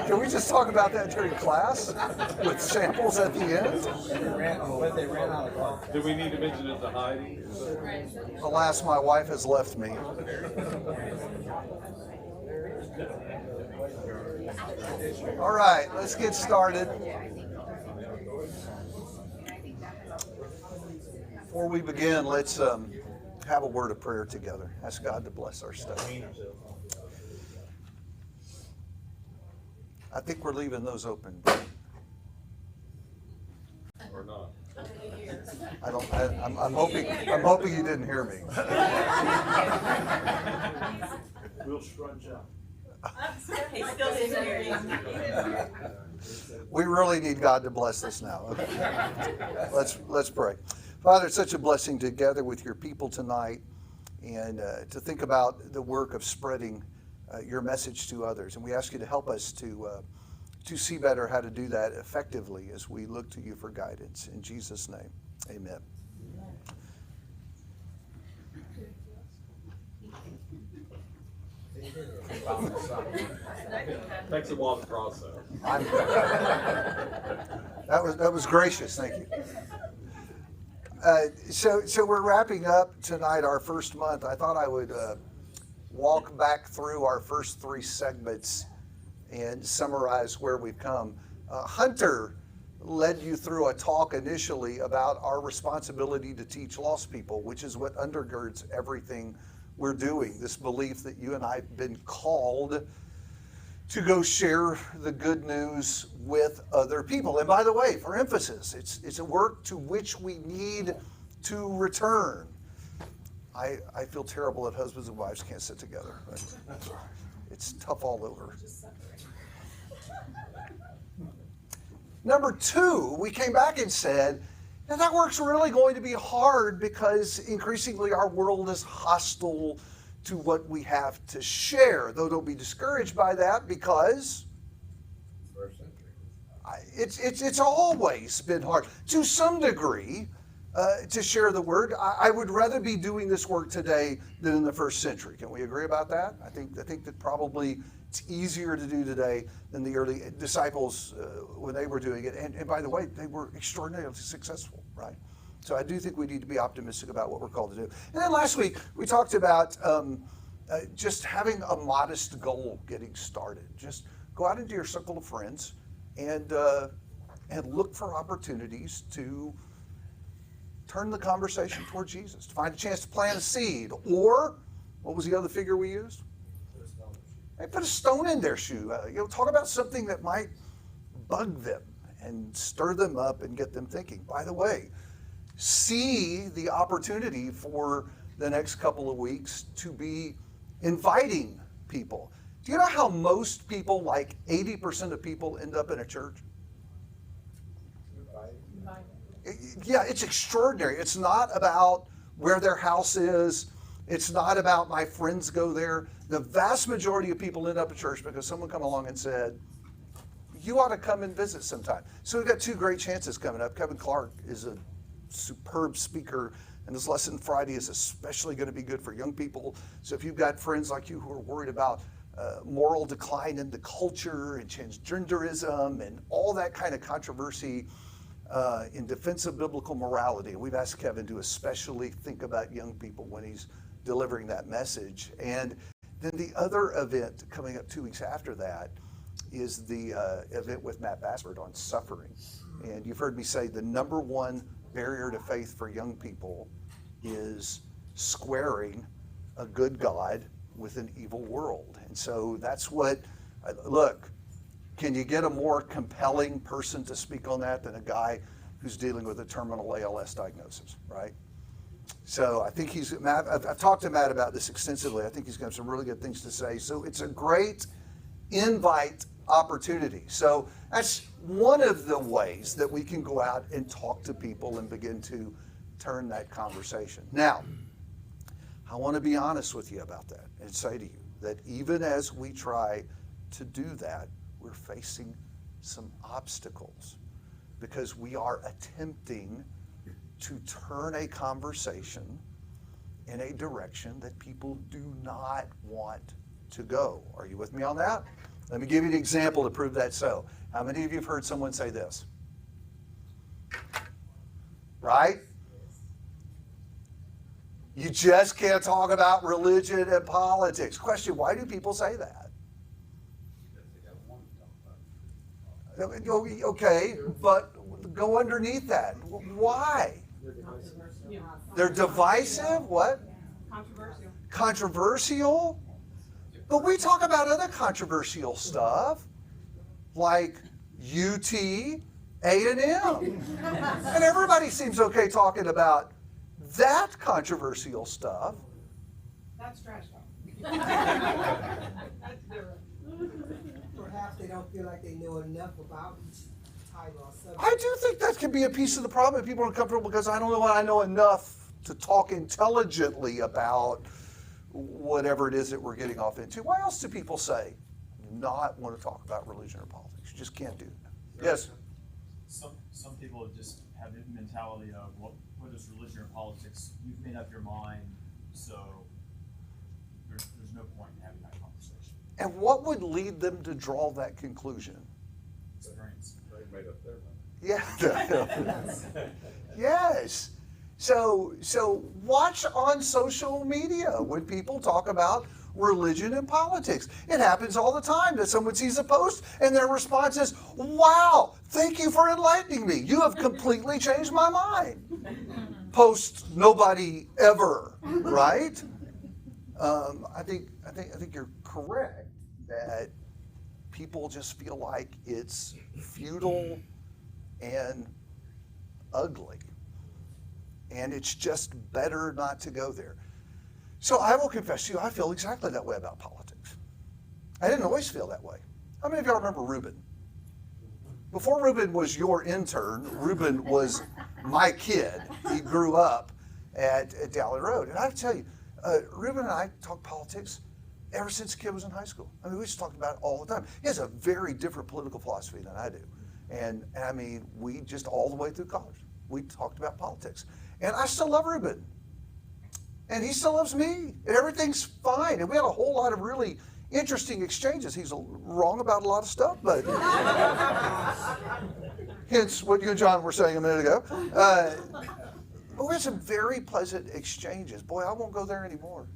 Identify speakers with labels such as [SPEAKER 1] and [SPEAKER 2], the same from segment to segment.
[SPEAKER 1] Can we just talk about that during class with samples at the end?
[SPEAKER 2] They ran out of coffee.
[SPEAKER 3] Do we need to mention it to Heidi?
[SPEAKER 1] Alas, my wife has left me. All right, let's get started. Before we begin, let's have a word of prayer together. Ask God to bless our study. I think we're leaving those open.
[SPEAKER 3] Or not?
[SPEAKER 1] I'm hoping you didn't hear me.
[SPEAKER 2] We'll scrunch up.
[SPEAKER 4] He still didn't hear you.
[SPEAKER 1] We really need God to bless us now. Okay. Let's pray. Father, it's such a blessing to gather with your people tonight and to think about the work of spreading your message to others. And we ask you to help us to see better how to do that effectively as we look to you for guidance. In Jesus' name, amen.
[SPEAKER 3] Takes a while to process.
[SPEAKER 1] That was gracious. Thank you. So we're wrapping up tonight our first month. I thought I would walk back through our first three segments and summarize where we've come. Hunter led you through a talk initially about our responsibility to teach lost people, which is what undergirds everything we're doing. This belief that you and I have been called to go share the good news with other people. And by the way, for emphasis, it's a work to which we need to return. I feel terrible that husbands and wives can't sit together. It's tough all over. Number two, we came back and said, now that work's really going to be hard because increasingly our world is hostile to what we have to share. Though don't be discouraged by that because it's always been hard to some degree to share the word. I would rather be doing this work today than in the first century. Can we agree about that? I think that probably it's easier to do today than the early disciples when they were doing it. And by the way, they were extraordinarily successful, right? So I do think we need to be optimistic about what we're called to do. And then last week, we talked about just having a modest goal getting started. Just go out into your circle of friends and look for opportunities to turn the conversation toward Jesus, to find a chance to plant a seed. Or, what was the other figure we used? Hey, put a stone in their shoe. Talk about something that might bug them and stir them up and get them thinking. By the way, see the opportunity for the next couple of weeks to be inviting people. Do you know how most people, like 80% of people, end up in a church? Yeah, it's extraordinary. It's not about where their house is. It's not about my friends go there. The vast majority of people end up at church because someone come along and said, you ought to come and visit sometime. So we've got two great chances coming up. Kevin Clark is a superb speaker, and his lesson Friday is especially going to be good for young people. So if you've got friends like you who are worried about moral decline in the culture and transgenderism and all that kind of controversy in defense of biblical morality, we've asked Kevin to especially think about young people when he's delivering that message. And then the other event coming up 2 weeks after that is the event with Matt Bassford on suffering. And you've heard me say the number one barrier to faith for young people is squaring a good God with an evil world. And so that's what, look, can you get a more compelling person to speak on that than a guy who's dealing with a terminal ALS diagnosis, right? So I think I've talked to Matt about this extensively. I think he's got some really good things to say. So it's a great invite opportunity. So that's one of the ways that we can go out and talk to people and begin to turn that conversation. Now, I want to be honest with you about that and say to you that even as we try to do that, we're facing some obstacles because we are attempting to turn a conversation in a direction that people do not want to go. Are you with me on that? Let me give you an example to prove that so. How many of you have heard someone say this? Right? You just can't talk about religion and politics. Question, why do people say that? Okay, but go underneath that. Why? They're divisive? What?
[SPEAKER 4] Controversial.
[SPEAKER 1] Controversial? But we talk about other controversial stuff, like UT, A&M. And everybody seems okay talking about that controversial stuff.
[SPEAKER 4] That's trash talk. That's different.
[SPEAKER 5] Perhaps they don't feel like they know enough about each title or subject.
[SPEAKER 1] I do think that can be a piece of the problem if people are uncomfortable because I don't know I know enough to talk intelligently about whatever it is that we're getting off into. Why else do people say not want to talk about religion or politics? You just can't do that. Yes?
[SPEAKER 6] Some people just have the mentality of, well, what is religion or politics? You've made up your mind, so there's no point in having that conversation.
[SPEAKER 1] And what would lead them to draw that conclusion?
[SPEAKER 6] Experience.
[SPEAKER 3] They made up their mind.
[SPEAKER 1] Yeah. Yes. So watch on social media when people talk about religion and politics. It happens all the time that someone sees a post and their response is, wow, thank you for enlightening me. You have completely changed my mind. Post nobody ever, right? I think you're correct that people just feel like it's futile and ugly. And it's just better not to go there. So I will confess to you, I feel exactly that way about politics. I didn't always feel that way. How many of y'all remember Reuben? Before Reuben was your intern, Reuben was my kid. He grew up at Dally Road. And I have to tell you, Reuben and I talk politics ever since the kid was in high school. I mean, we just talked about it all the time. He has a very different political philosophy than I do. And I mean, we just all the way through college, we talked about politics. And I still love Reuben. And he still loves me. And everything's fine. And we had a whole lot of really interesting exchanges. He's wrong about a lot of stuff, but hence what you and John were saying a minute ago. But we had some very pleasant exchanges. Boy, I won't go there anymore.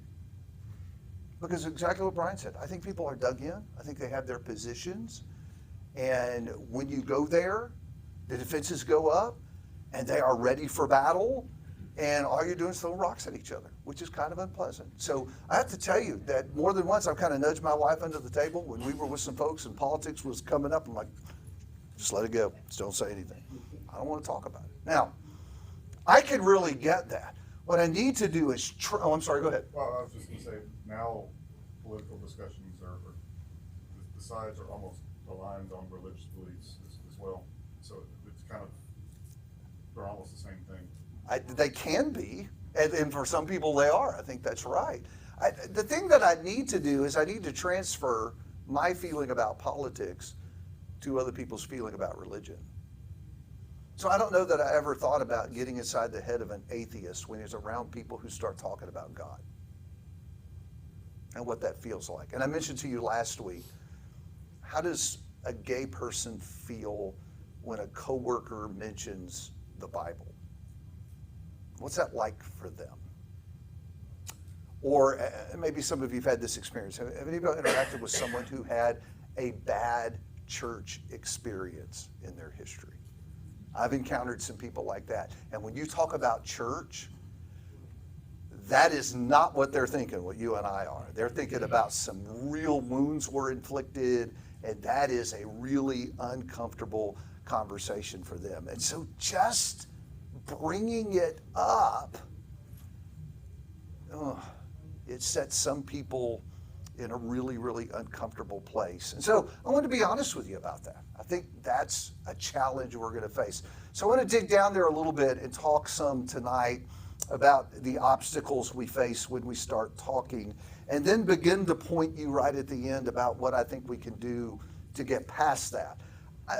[SPEAKER 1] Because exactly what Brian said. I think people are dug in. I think they have their positions. And when you go there, the defenses go up and they are ready for battle. And all you're doing is throwing rocks at each other, which is kind of unpleasant. So I have to tell you that more than once I've kind of nudged my wife under the table when we were with some folks and politics was coming up. I'm like, just let it go. Just don't say anything. I don't want to talk about it. Now, I can really get that. What I need to do is, oh, I'm sorry, go ahead.
[SPEAKER 7] Well, I was just gonna say, now political discussions are, the sides are almost aligned on religious beliefs as well. So it's kind of, they're almost the same thing.
[SPEAKER 1] They can be, and for some people they are. I think that's right. The thing that I need to do is I need to transfer my feeling about politics to other people's feeling about religion. So I don't know that I ever thought about getting inside the head of an atheist when he's around people who start talking about God and what that feels like. And I mentioned to you last week, how does a gay person feel when a coworker mentions the Bible? What's that like for them? Or maybe some of you have had this experience. Have any of you interacted with someone who had a bad church experience in their history? I've encountered some people like that. And when you talk about church, that is not what they're thinking, what you and I are. They're thinking about some real wounds were inflicted, and that is a really uncomfortable conversation for them. And so just bringing it up, it sets some people in a really, really uncomfortable place. And so I want to be honest with you about that. I think that's a challenge we're going to face. So I want to dig down there a little bit and talk some tonight about the obstacles we face when we start talking, and then begin to point you right at the end about what I think we can do to get past that.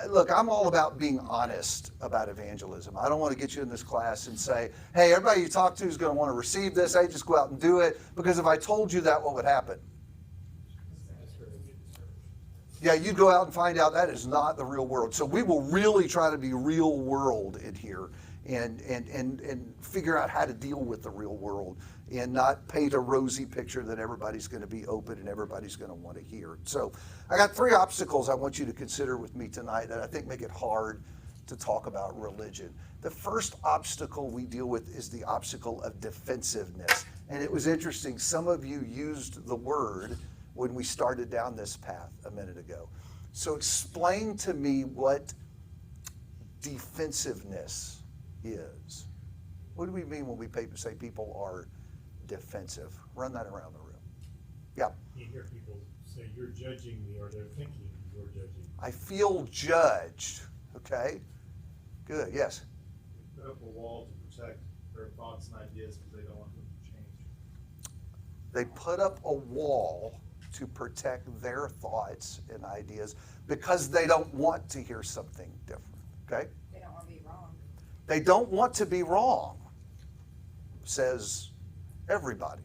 [SPEAKER 1] Look, I'm all about being honest about evangelism. I don't want to get you in this class and say, hey, everybody you talk to is going to want to receive this. Hey, just go out and do it. Because if I told you that, what would happen? Yeah, you go out and find out that is not the real world. So we will really try to be real world in here and figure out how to deal with the real world and not paint a rosy picture that everybody's going to be open and everybody's going to want to hear. So I got 3 obstacles I want you to consider with me tonight that I think make it hard to talk about religion. The first obstacle we deal with is the obstacle of defensiveness. And it was interesting, some of you used the word when we started down this path a minute ago. So explain to me what defensiveness is. What do we mean when we say people are defensive? Run that around the room. Yeah.
[SPEAKER 8] You hear people say, you're judging me, or they're thinking you're judging me.
[SPEAKER 1] I feel judged. Okay. Good. Yes.
[SPEAKER 6] Put up a wall to protect their thoughts and ideas because they don't want them to change.
[SPEAKER 1] They put up a wall to protect their thoughts and ideas because they don't want to hear something different. Okay?
[SPEAKER 4] They don't want to be wrong.
[SPEAKER 1] They don't want to be wrong, says everybody.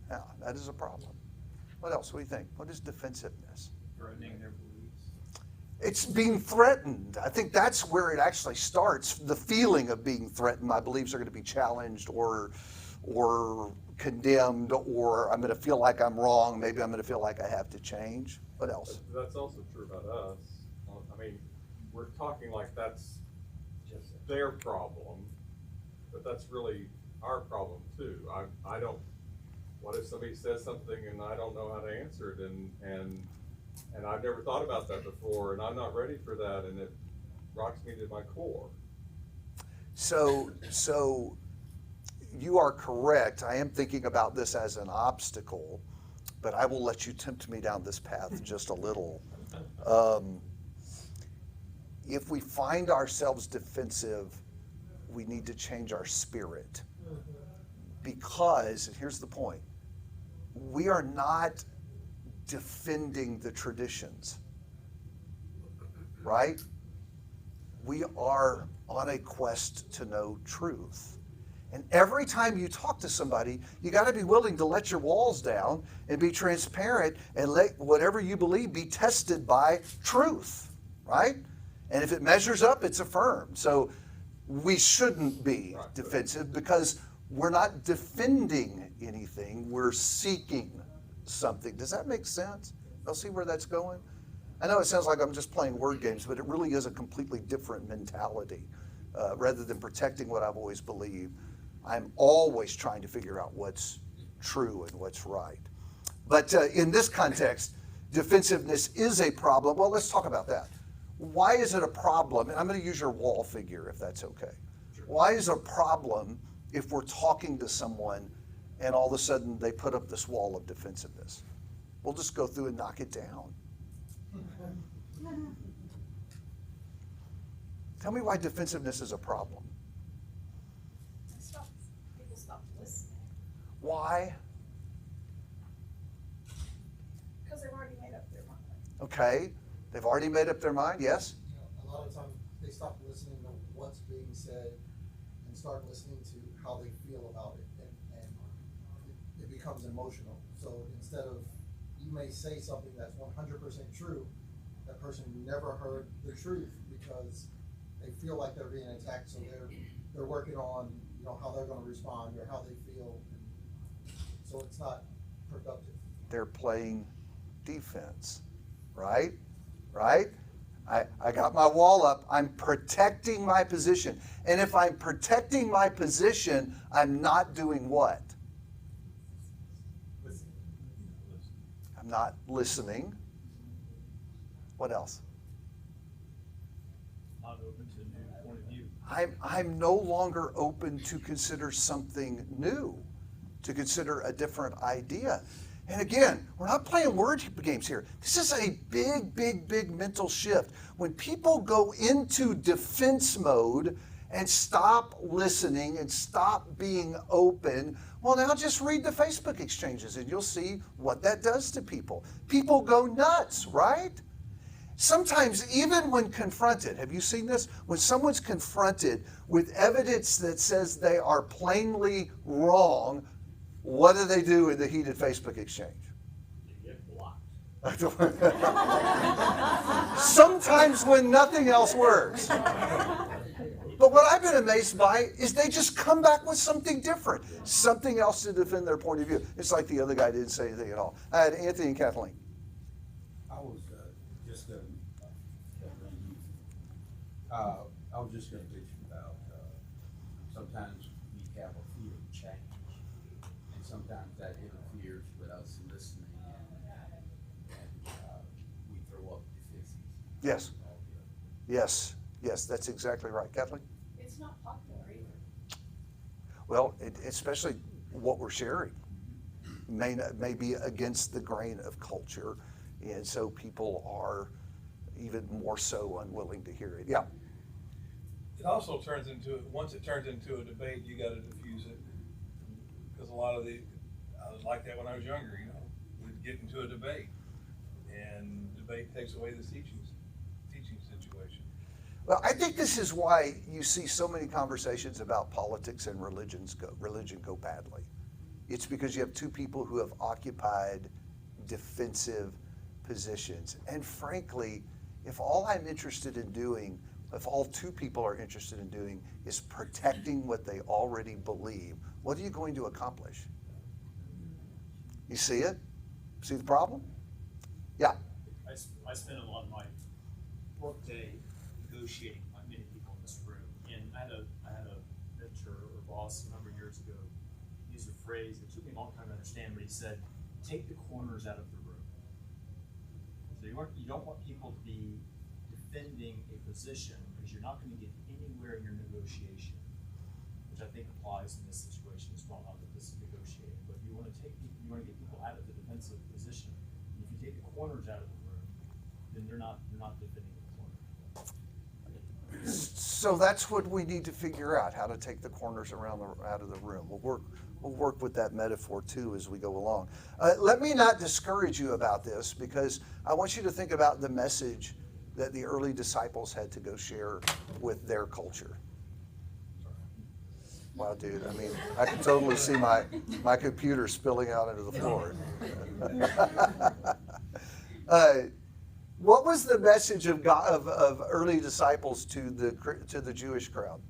[SPEAKER 1] Now, that is a problem. What else? What do you think? What is defensiveness?
[SPEAKER 6] Threatening their beliefs.
[SPEAKER 1] It's being threatened. I think that's where it actually starts. The feeling of being threatened. My beliefs are going to be challenged or condemned, or I'm going to feel like I'm wrong. Maybe I'm going to feel like I have to change. What else?
[SPEAKER 3] That's also true about us. I mean, we're talking like that's just their problem, but that's really our problem too. I don't, what if somebody says something and I don't know how to answer it, and I've never thought about that before, and I'm not ready for that, and it rocks me to my core.
[SPEAKER 1] So you are correct. I am thinking about this as an obstacle, but I will let you tempt me down this path just a little. If we find ourselves defensive, we need to change our spirit. Because, and here's the point, we are not defending the traditions, right? We are on a quest to know truth. And every time you talk to somebody, you got to be willing to let your walls down and be transparent and let whatever you believe be tested by truth, right? And if it measures up, it's affirmed. So we shouldn't be defensive because we're not defending anything, we're seeking something. Does that make sense? Y'all see where that's going? I know it sounds like I'm just playing word games, but it really is a completely different mentality. Rather than protecting what I've always believed, I'm always trying to figure out what's true and what's right. But in this context, defensiveness is a problem. Well, let's talk about that. Why is it a problem? And I'm going to use your wall figure if that's okay. Why is it a problem if we're talking to someone and all of a sudden they put up this wall of defensiveness? We'll just go through and knock it down. Tell me why defensiveness is a problem.
[SPEAKER 4] People stop listening
[SPEAKER 1] Why?
[SPEAKER 4] because they've already made up their mind.
[SPEAKER 1] Okay, they've already made up their mind, yes?
[SPEAKER 9] A lot of times they stop listening to what's being said and start listening to how they feel about it, and it becomes emotional. So instead of, you may say something that's 100% true, that person never heard the truth because they feel like they're being attacked, so they're working on, you know, how they're going to respond or how they feel. So it's not productive.
[SPEAKER 1] They're playing defense, right? Right? I got my wall up. I'm protecting my position. And if I'm protecting my position, I'm not doing what? I'm not listening. What else?
[SPEAKER 6] Not open to a new point of view.
[SPEAKER 1] I'm no longer open to consider something new, to consider a different idea. And again, we're not playing word games here. This is a big mental shift. When people go into defense mode and stop listening and stop being open, well, now just read the Facebook exchanges and you'll see what that does to people. People go nuts, right? Sometimes even when confronted, have you seen this? When someone's confronted with evidence that says they are plainly wrong, what do they do in the heated Facebook exchange?
[SPEAKER 8] You get blocked.
[SPEAKER 1] Sometimes when nothing else works. But what I've been amazed by is they just come back with something different, something else to defend their point of view. It's like the other guy didn't say anything at all. I had Anthony and Kathleen.
[SPEAKER 2] I was just gonna, I was just gonna bitch about, sometimes we have a fear of change. And sometimes that interferes with us listening and we throw up defenses.
[SPEAKER 1] Yes. Yes, yes, that's exactly right. Kathleen?
[SPEAKER 4] It's not popular either.
[SPEAKER 1] Well, especially what we're sharing may be against the grain of culture, and so people are even more so unwilling to hear it. Yeah.
[SPEAKER 10] It also turns into, once it turns into a debate, you gotta diffuse it. Because a lot of I was like that when I was younger, we'd get into a debate. And debate takes away the teaching situation.
[SPEAKER 1] Well, I think this is why you see so many conversations about politics and religion go badly. It's because you have two people who have occupied defensive positions. And frankly, if all I'm interested in doing, if all two people are interested in doing is protecting what they already believe, what are you going to accomplish? You see it? See the problem? Yeah.
[SPEAKER 6] I spend a lot of my workday negotiating with many people in this room, and I had a mentor or boss a number of years ago use a phrase that took me a long time to understand, but he said, "Take the corners out of the room." So you don't want people to be defending a position because you're not going to get anywhere in your negotiation, which I think applies in this situation as well. Not that this is negotiating, but you want to get people out of the defensive position. And if you take the corners out of the room, then they're not defending the corner.
[SPEAKER 1] So that's what we need to figure out, how to take the corners out of the room. We'll work with that metaphor too as we go along. Let me not discourage you about this, because I want you to think about the message that the early disciples had to go share with their culture. Wow, dude, I mean, I can totally see my computer spilling out into the floor. What was the message of God, of early disciples to the Jewish crowd?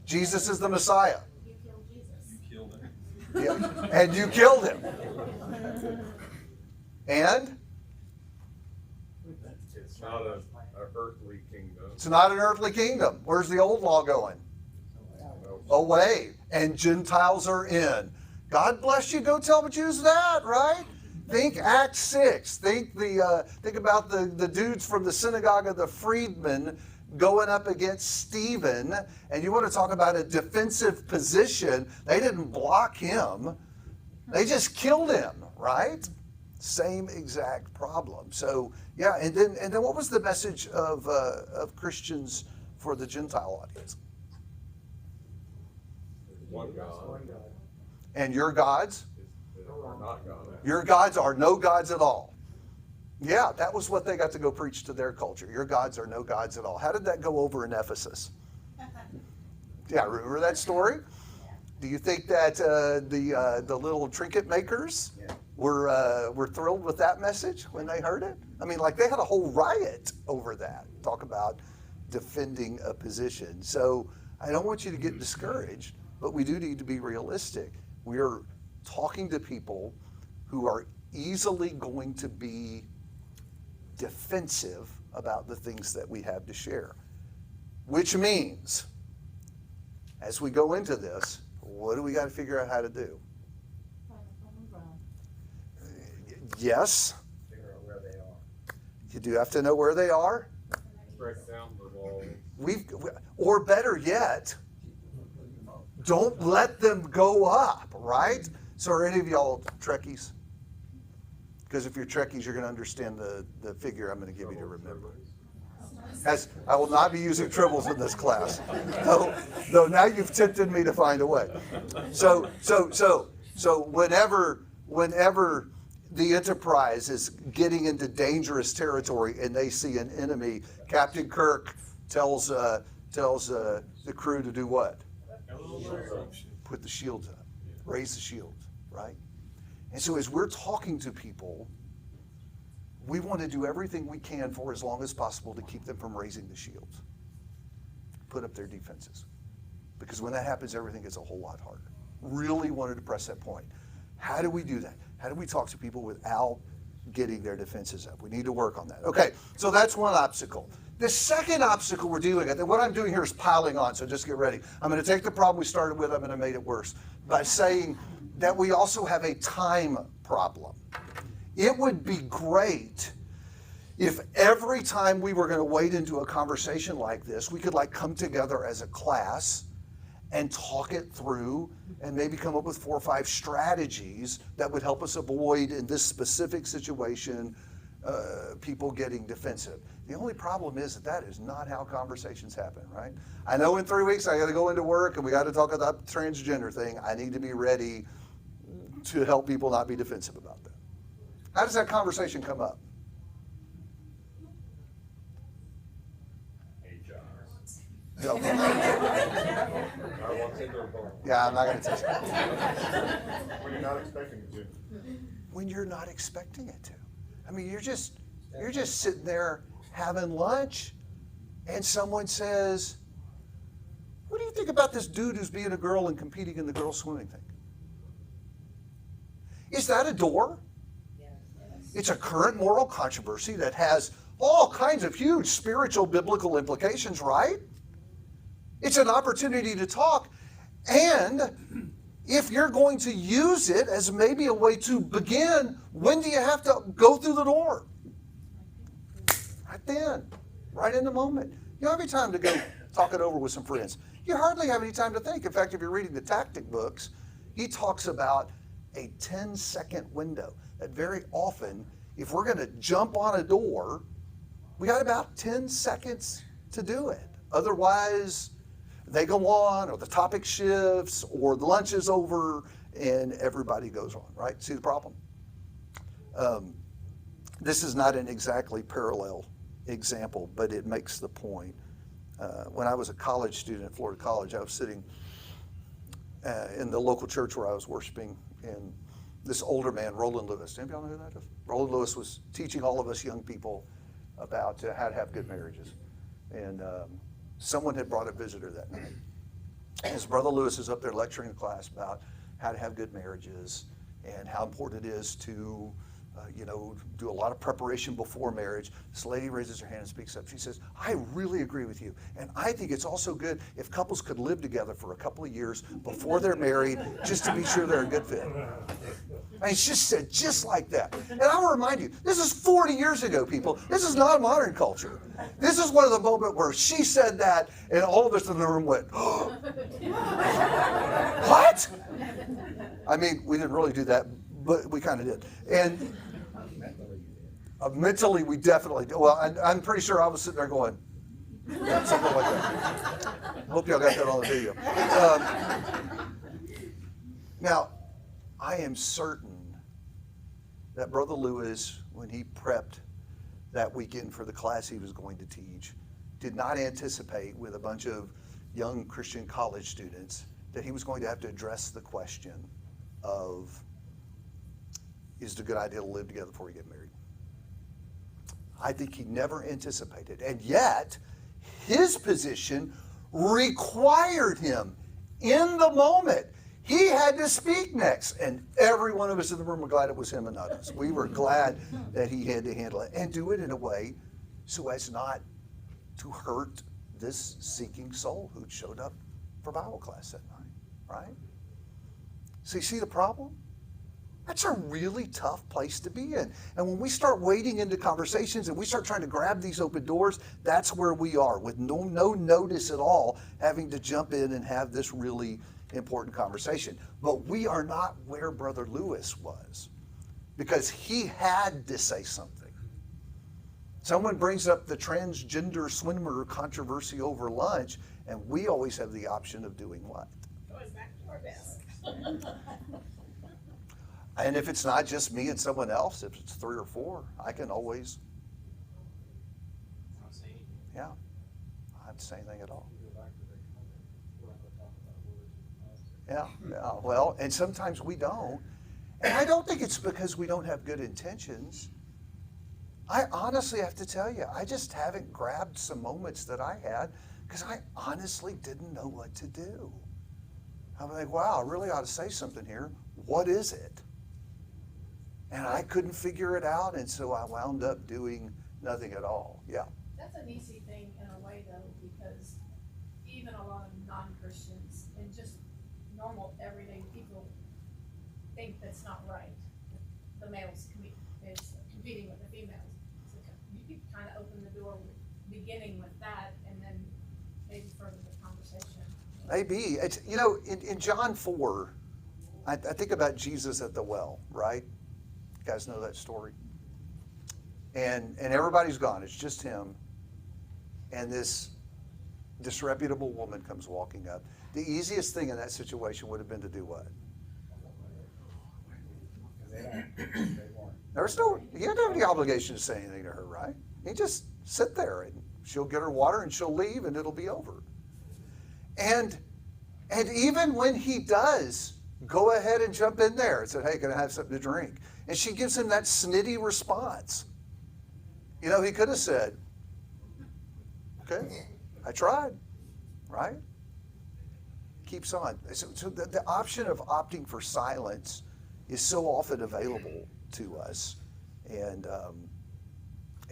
[SPEAKER 1] Jesus is the Messiah.
[SPEAKER 4] You killed Jesus.
[SPEAKER 10] You killed him.
[SPEAKER 1] Yeah, and you killed him. And
[SPEAKER 3] It's not a earthly kingdom.
[SPEAKER 1] it's not an earthly kingdom. Where's the old law going? Away. And Gentiles are in. God bless you. Go tell the Jews that, right? Think Acts 6. Think about the dudes from the synagogue of the freedmen going up against Stephen. And you want to talk about a defensive position. They didn't block him. They just killed him, right? Same exact problem. So yeah, and then what was the message of Christians for the Gentile audience?
[SPEAKER 3] One God.
[SPEAKER 1] And your gods?
[SPEAKER 3] Are not God.
[SPEAKER 1] Your gods are no gods at all. Yeah, that was what they got to go preach to their culture. Your gods are no gods at all. How did that go over in Ephesus? Yeah, remember that story? Do you think that the little trinket makers were thrilled with that message when they heard it? I mean, like, they had a whole riot over that. Talk about defending a position. So I don't want you to get discouraged, but we do need to be realistic. We're talking to people who are easily going to be defensive about the things that we have to share, which means as we go into this, what do we got to figure out how to do? Yes,
[SPEAKER 2] Figure out where they are.
[SPEAKER 1] you do have to know where they are.
[SPEAKER 3] Break down the wall.
[SPEAKER 1] Or better yet, don't let them go up, right? So are any of y'all Trekkies? Because if you're Trekkies, you're going to understand the figure I'm going to give you to remember. I will not be using tribbles in this class. Though now you've tempted me to find a way. So whenever the Enterprise is getting into dangerous territory and they see an enemy, Captain Kirk tells the crew to do what? Put the shields up. Raise the shields, right? And so as we're talking to people, we want to do everything we can for as long as possible to keep them from raising the shields, put up their defenses. Because when that happens, everything gets a whole lot harder. Really wanted to press that point. How do we do that? How do we talk to people without getting their defenses up? We need to work on that. Okay, so that's one obstacle. The second obstacle we're dealing with, and what I'm doing here is piling on, so just get ready. I'm going to take the problem we started with, I'm going to make it worse by saying that we also have a time problem. It would be great if every time we were going to wade into a conversation like this, we could like come together as a class and talk it through and maybe come up with 4 or 5 strategies that would help us avoid, in this specific situation, people getting defensive. The only problem is that is not how conversations happen, right? I know in 3 weeks I got to go into work and we got to talk about the transgender thing. I need to be ready to help people not be defensive about that. How does that conversation come up? No.
[SPEAKER 3] I want in their bone.
[SPEAKER 1] Yeah, I'm not going to touch it.
[SPEAKER 7] When you're not expecting it to.
[SPEAKER 1] When you're not expecting it to. I mean, you're just sitting there having lunch, and someone says, "What do you think about this dude who's being a girl and competing in the girls' swimming thing?" Is that a door? It's a current moral controversy that has all kinds of huge spiritual, biblical implications, right? It's an opportunity to talk. And if you're going to use it as maybe a way to begin, when do you have to go through the door? Right then, right in the moment. You don't have any time to go talk it over with some friends. You hardly have any time to think. In fact, if you're reading the tactic books, he talks about a 10-second window. That very often, if we're going to jump on a door, we got about 10 seconds to do it. Otherwise, they go on, or the topic shifts, or the lunch is over, and everybody goes on, right? See the problem? This is not an exactly parallel example, but it makes the point. When I was a college student at Florida College, I was sitting in the local church where I was worshiping, and this older man, Roland Lewis. Anybody know who that is? Roland Lewis was teaching all of us young people about how to have good marriages. And someone had brought a visitor that night. And his brother Lewis is up there lecturing the class about how to have good marriages and how important it is to do a lot of preparation before marriage. This lady raises her hand and speaks up. She says, "I really agree with you. And I think it's also good if couples could live together for a couple of years before they're married, just to be sure they're a good fit." And she just said, just like that. And I will remind you, this is 40 years ago, people. This is not modern culture. This is one of the moments where she said that, and all of us in the room went, "Oh." What? I mean, we didn't really do that, but we kind of did. And mentally, we definitely did. Well, I'm pretty sure I was sitting there going, something like that. Hope y'all got that on the video. Now, I am certain that Brother Lewis, when he prepped that weekend for the class he was going to teach, did not anticipate with a bunch of young Christian college students that he was going to have to address the question of, is it a good idea to live together before you get married? I think he never anticipated. And yet, his position required him in the moment. He had to speak next. And every one of us in the room were glad it was him and not us. We were glad that he had to handle it and do it in a way so as not to hurt this seeking soul who showed up for Bible class that night, right? So you see the problem? That's a really tough place to be in. And when we start wading into conversations and we start trying to grab these open doors, that's where we are, with no notice at all, having to jump in and have this really important conversation. But we are not where Brother Lewis was, because he had to say something. Someone brings up the transgender swimmer controversy over lunch, and we always have the option of doing what?
[SPEAKER 4] Going back to our desk.
[SPEAKER 1] And if it's not just me and someone else, if it's 3 or 4, I can always, yeah, I have to say anything at all. Yeah, well, and sometimes we don't. And I don't think it's because we don't have good intentions. I honestly have to tell you, I just haven't grabbed some moments that I had because I honestly didn't know what to do. I'm like, wow, I really ought to say something here. What is it? And I couldn't figure it out, and so I wound up doing nothing at all. Yeah.
[SPEAKER 11] That's an easy thing in a way though, because even a lot of non-Christians and just normal everyday people think that's not right. The males is competing with the females. So you could kind of open the door with, beginning with that, and then maybe further the conversation.
[SPEAKER 1] Maybe. It's, you know, in John 4, I think about Jesus at the well, right? You guys know that story? And everybody's gone. It's just him. And this disreputable woman comes walking up. The easiest thing in that situation would have been to do what? There's no, you don't have any obligation to say anything to her, right? You just sit there and she'll get her water and she'll leave and it'll be over. And even when he does go ahead and jump in there and say, hey, can I have something to drink? And she gives him that snitty response. You know, he could have said, okay, I tried, right? Keeps on. So the option of opting for silence is so often available to us. And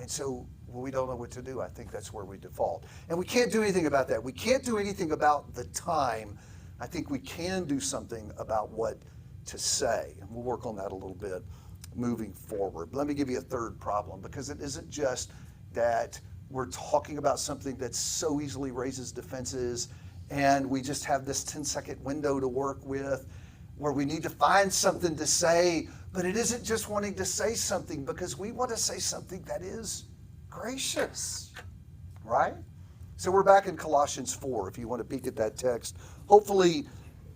[SPEAKER 1] so when we don't know what to do, I think that's where we default. And we can't do anything about that. We can't do anything about the time. I think we can do something about what to say. And we'll work on that a little bit moving forward. But let me give you a third problem, because it isn't just that we're talking about something that so easily raises defenses and we just have this 10-second window to work with where we need to find something to say, but it isn't just wanting to say something, because we want to say something that is gracious, right? So we're back in Colossians 4, if you want to peek at that text. Hopefully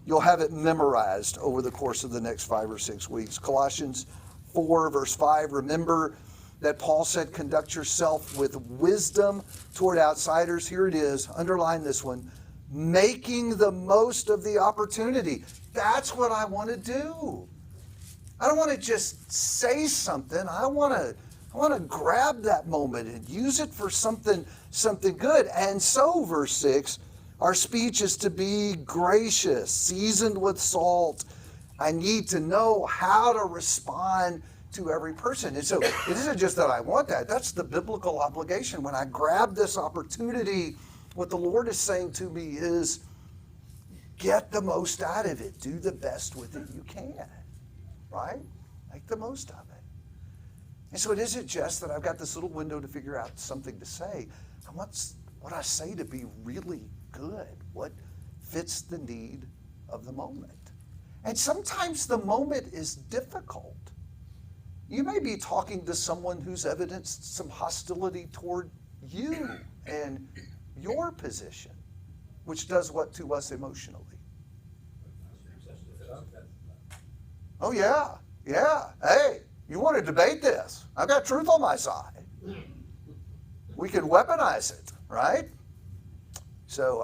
[SPEAKER 1] you'll have it memorized over the course of the next 5 or 6 weeks. Colossians 4, verse 5, remember that Paul said, conduct yourself with wisdom toward outsiders. Here it is, underline this one, making the most of the opportunity. That's what I want to do. I don't want to just say something. I want to grab that moment and use it for something good. And so, verse 6, our speech is to be gracious, seasoned with salt. I need to know how to respond to every person. And so it isn't just that I want that. That's the biblical obligation. When I grab this opportunity, what the Lord is saying to me is, get the most out of it. Do the best with it you can, right? Make the most of it. And so it isn't just that I've got this little window to figure out something to say. I want what I say to be really good, what fits the need of the moment. And sometimes the moment is difficult. You may be talking to someone who's evidenced some hostility toward you and your position, which does what to us emotionally? Oh, yeah. Hey, you want to debate this? I've got truth on my side. We can weaponize it, right? So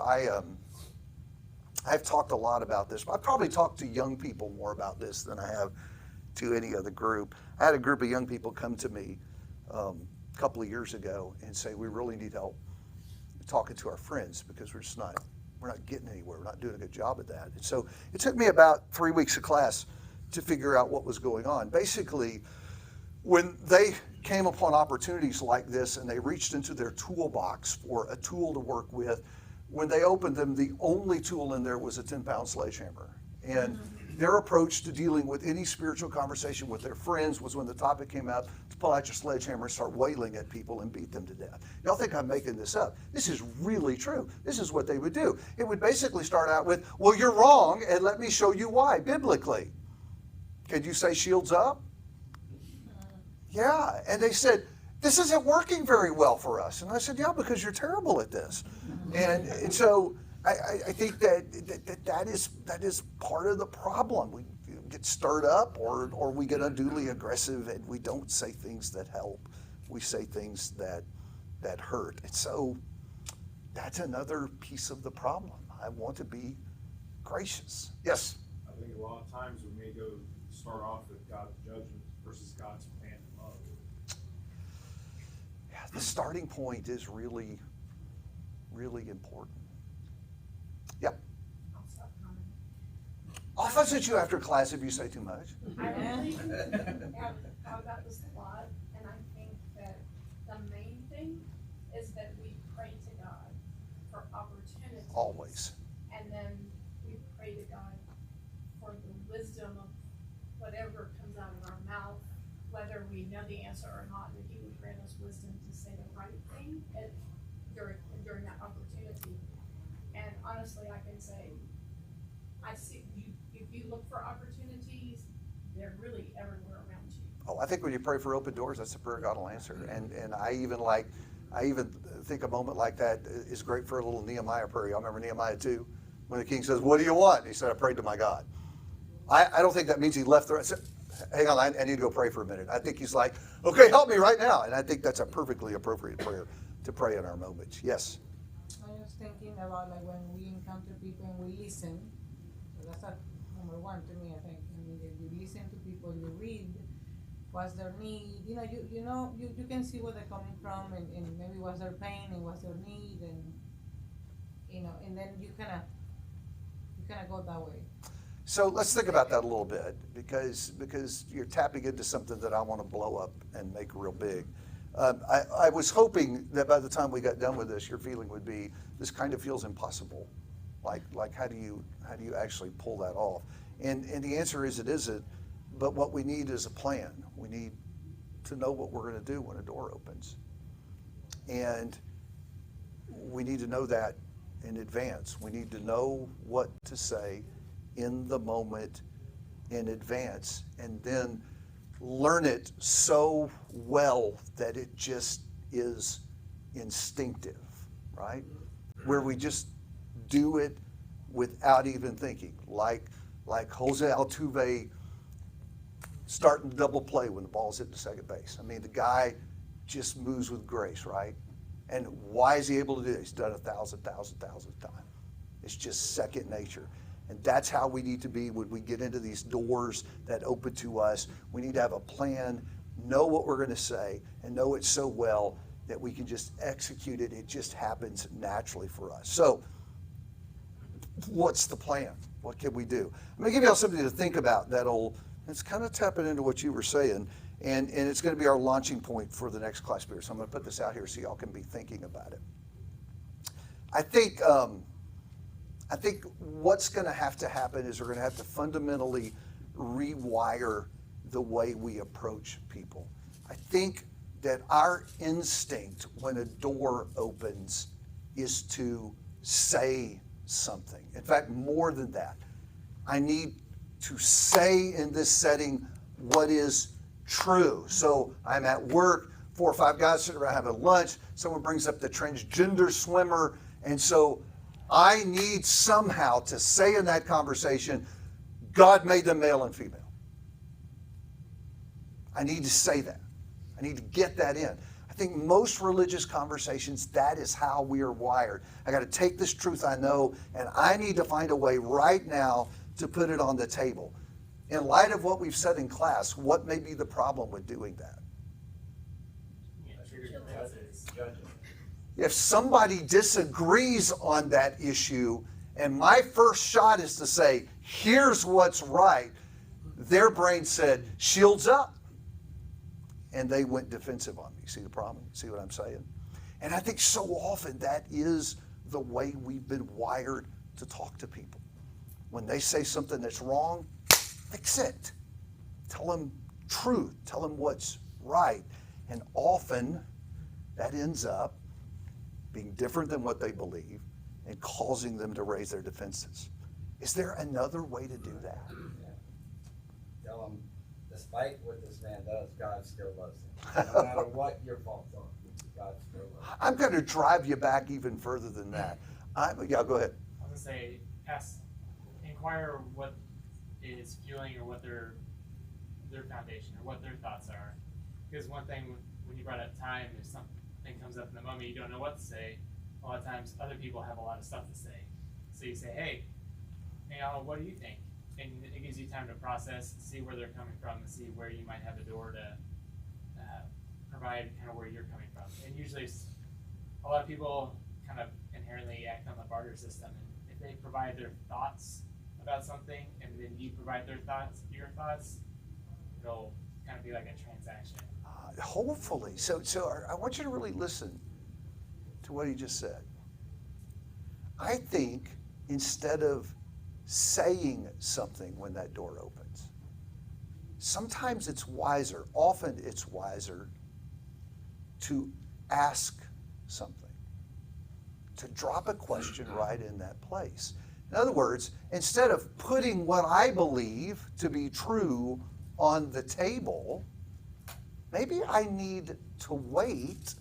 [SPEAKER 1] I've talked a lot about this. I've probably talked to young people more about this than I have to any other group. I had a group of young people come to me a couple of years ago and say, we really need help talking to our friends because we're not getting anywhere. We're not doing a good job at that. And so it took me about 3 weeks of class to figure out what was going on. Basically, when they came upon opportunities like this and they reached into their toolbox for a tool to work with, when they opened them, the only tool in there was a 10-pound sledgehammer. And their approach to dealing with any spiritual conversation with their friends was, when the topic came up, to pull out your sledgehammer and start wailing at people and beat them to death. Y'all think I'm making this up. This is really true. This is what they would do. It would basically start out with, well, you're wrong, and let me show you why, biblically. Could you say shields up? Yeah. And they said, this isn't working very well for us. And I said, yeah, because you're terrible at this. And so I think that is part of the problem. We get stirred up, or we get unduly aggressive, and we don't say things that help. We say things that hurt. And so that's another piece of the problem. I want to be gracious. Yes?
[SPEAKER 8] I think a lot of times we may go
[SPEAKER 6] start off with God's judgment versus God's plan and love.
[SPEAKER 1] Yeah, the starting point is really, really important. Yep.
[SPEAKER 11] I'll stop commenting.
[SPEAKER 1] I'll fuss at you after class if you say too much.
[SPEAKER 11] I really have thought about this a lot, and I think that the main thing is that we pray to God for opportunities.
[SPEAKER 1] Always.
[SPEAKER 11] And then we pray to God for the wisdom of whatever comes out of our mouth, whether we know the answer or not, that He would grant us wisdom to say the right thing during that opportunity. And honestly, I can say, I see, if you look for opportunities, they're really everywhere around you.
[SPEAKER 1] Oh, I think when you pray for open doors, that's a prayer God will answer. And I even think a moment like that is great for a little Nehemiah prayer. Y'all remember Nehemiah 2? When the king says, "What do you want?" He said, "I prayed to my God." I don't think that means he left the said, "Hang on, I need to go pray for a minute." I think he's like, "Okay, help me right now." And I think that's a perfectly appropriate prayer to pray in our moments. Yes?
[SPEAKER 12] I was thinking about like when we encounter people and we listen. So that's number one to me, I think. I mean, if you listen to people, you read what's their need. You can see where they're coming from and maybe what's their pain and what's their need and then you kind of go that way.
[SPEAKER 1] So let's think about that a little bit because you're tapping into something that I want to blow up and make real big. I was hoping that by the time we got done with this, your feeling would be this kind of feels impossible. Like how do you actually pull that off? And the answer is it isn't. But what we need is a plan. We need to know what we're going to do when a door opens, and we need to know that in advance. We need to know what to say in the moment in advance, and then learn it so well that it just is instinctive, right? Where we just do it without even thinking, like Jose Altuve starting double play when the ball's hit the second base. I mean, the guy just moves with grace, right? And why is he able to do it? He's done 1,000 times. It's just second nature. And that's how we need to be when we get into these doors that open to us. We need to have a plan, know what we're going to say, and know it so well that we can just execute it. It just happens naturally for us. So, what's the plan? What can we do? I'm going to give you all something to think about it's kind of tapping into what you were saying, and it's going to be our launching point for the next class period. So I'm going to put this out here so y'all can be thinking about it. I think what's going to have to happen is we're going to have to fundamentally rewire the way we approach people. I think that our instinct when a door opens is to say something. In fact, more than that, I need to say in this setting what is true. So I'm at work, 4 or 5 guys sitting around having lunch, someone brings up the transgender swimmer, and so I need somehow to say in that conversation, God made them male and female. I need to say that. I need to get that in. I think most religious conversations, that is how we are wired. I got to take this truth I know, and I need to find a way right now to put it on the table. In light of what we've said in class, what may be the problem with doing that? If somebody disagrees on that issue, and my first shot is to say, here's what's right, their brain said, shields up. And they went defensive on me. See the problem? See what I'm saying? And I think so often that is the way we've been wired to talk to people. When they say something that's wrong, fix it. Tell them truth. Tell them what's right. And often that ends up being different than what they believe and causing them to raise their defenses. Is there another way to do that?
[SPEAKER 13] Tell them, despite what this man does, God still loves him. No matter what your faults are, God still loves him.
[SPEAKER 1] I'm going to drive you back even further than that. Yeah, go ahead.
[SPEAKER 14] I was going to say, inquire what is fueling or what their foundation or what their thoughts are. Because one thing, when you brought up time, if something comes up in the moment, you don't know what to say. A lot of times, other people have a lot of stuff to say. So you say, hey, Alan, what do you think? and it gives you time to process, see where they're coming from, and see where you might have a door to provide kind of where you're coming from. And usually, a lot of people kind of inherently act on the barter system, and if they provide their thoughts about something, and then you provide your thoughts, it'll kind of be like a transaction.
[SPEAKER 1] Hopefully. So I want you to really listen to what he just said. I think instead of saying something when that door opens, sometimes it's wiser, often it's wiser to ask something, to drop a question right in that place. In other words, instead of putting what I believe to be true on the table, maybe I need to wait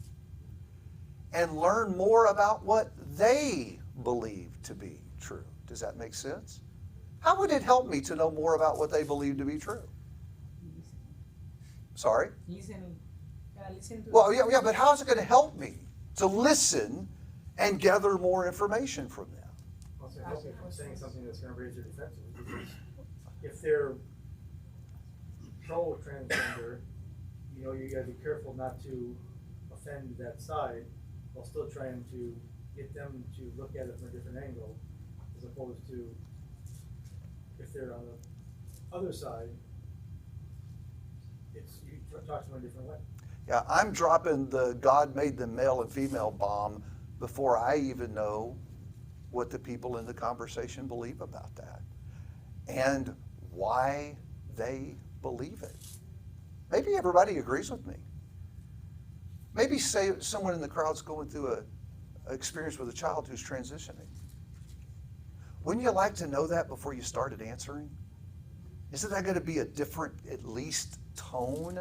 [SPEAKER 1] and learn more about what they believe to be true. Does that make sense? How would it help me to know more about what they believe to be true? Sorry?
[SPEAKER 12] Listening. Gotta listen to
[SPEAKER 1] Well, yeah, but how is it going to help me to listen and gather more information from them?
[SPEAKER 15] Also help me from saying something that's gonna raise your defenses, because if they're pro-transgender, you know, you gotta be careful not to offend that side while still trying to get them to look at it from a different angle, as opposed to if they're on the other side, it's, you talk to them a different way.
[SPEAKER 1] Yeah, I'm dropping the God made them male and female bomb before I even know what the people in the conversation believe about that and why they believe it. Maybe everybody agrees with me. Maybe say someone in the crowd's going through an experience with a child who's transitioning. Wouldn't you like to know that before you started answering? Isn't that going to be a different, at least, tone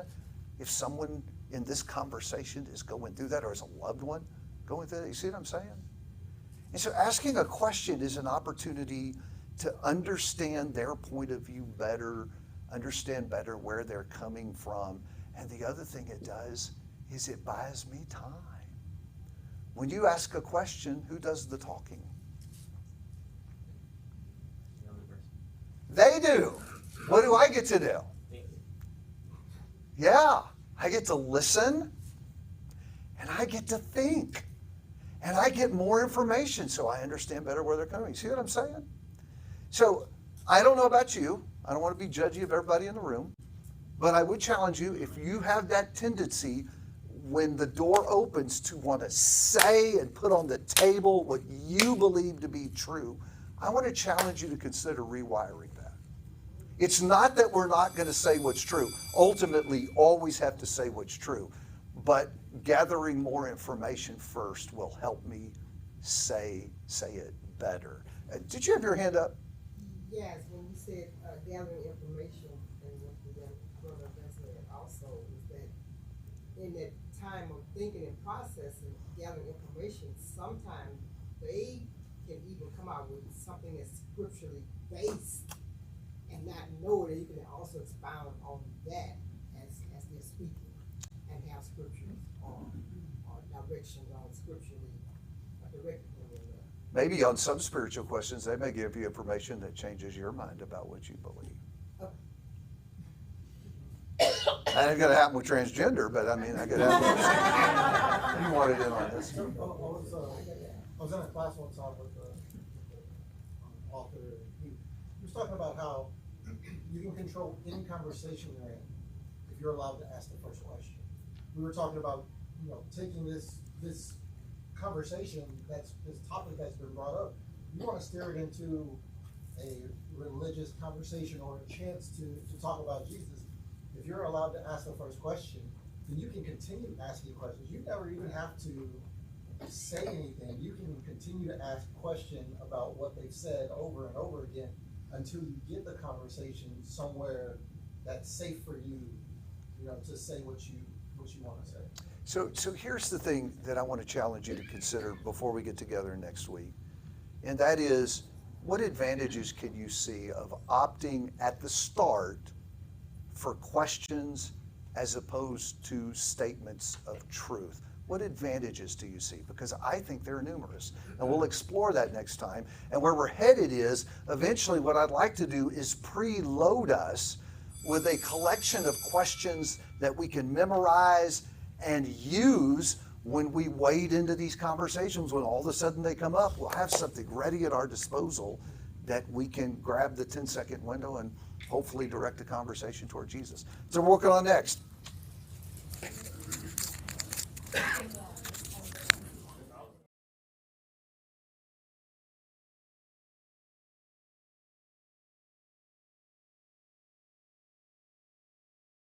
[SPEAKER 1] if someone in this conversation is going through that, or is a loved one going through that? You see what I'm saying? And so asking a question is an opportunity to understand their point of view better, understand better where they're coming from. And the other thing it does is it buys me time. When you ask a question, who does the talking?
[SPEAKER 14] The other person.
[SPEAKER 1] They do. What do I get to do? Yeah, I get to listen and I get to think. And I get more information so I understand better where they're coming. See what I'm saying? So I don't know about you. I don't want to be judgy of everybody in the room. But I would challenge you, if you have that tendency when the door opens to want to say and put on the table what you believe to be true, I want to challenge you to consider rewiring that. It's not that we're not going to say what's true. Ultimately, always have to say what's true. But gathering more information first will help me say it better. Did you have your hand up?
[SPEAKER 5] Yes, when you said gathering information, and what the brother said also is that in that time of thinking and processing, gathering information, sometimes they can even come out with something that's scripturally based and not know that you can also expound on that as they're speaking and have scriptures or directions on scripturally directed them in there.
[SPEAKER 1] Maybe on some spiritual questions, they may give you information that changes your mind about what you believe. That ain't gonna happen with transgender, but I mean, that could happen. You wanted in on this.
[SPEAKER 9] I was in a class one time with an author. He was talking about how you can control any conversation you're in if you're allowed to ask the first question. We were talking about, you know, taking this conversation, this topic that's been brought up, you want to steer it into a religious conversation or a chance to talk about Jesus. If you're allowed to ask the first question, then you can continue asking questions. You never even have to say anything. You can continue to ask questions about what they've said over and over again until you get the conversation somewhere that's safe for you, you know, to say what you want to say.
[SPEAKER 1] So here's the thing that I want to challenge you to consider before we get together next week. And that is, what advantages can you see of opting at the start for questions as opposed to statements of truth? What advantages do you see? Because I think they're numerous. And we'll explore that next time. And where we're headed is, eventually what I'd like to do is preload us with a collection of questions that we can memorize and use when we wade into these conversations. When all of a sudden they come up, we'll have something ready at our disposal that we can grab the 10-second window and hopefully direct the conversation toward Jesus. So we're working on next.
[SPEAKER 11] Yeah.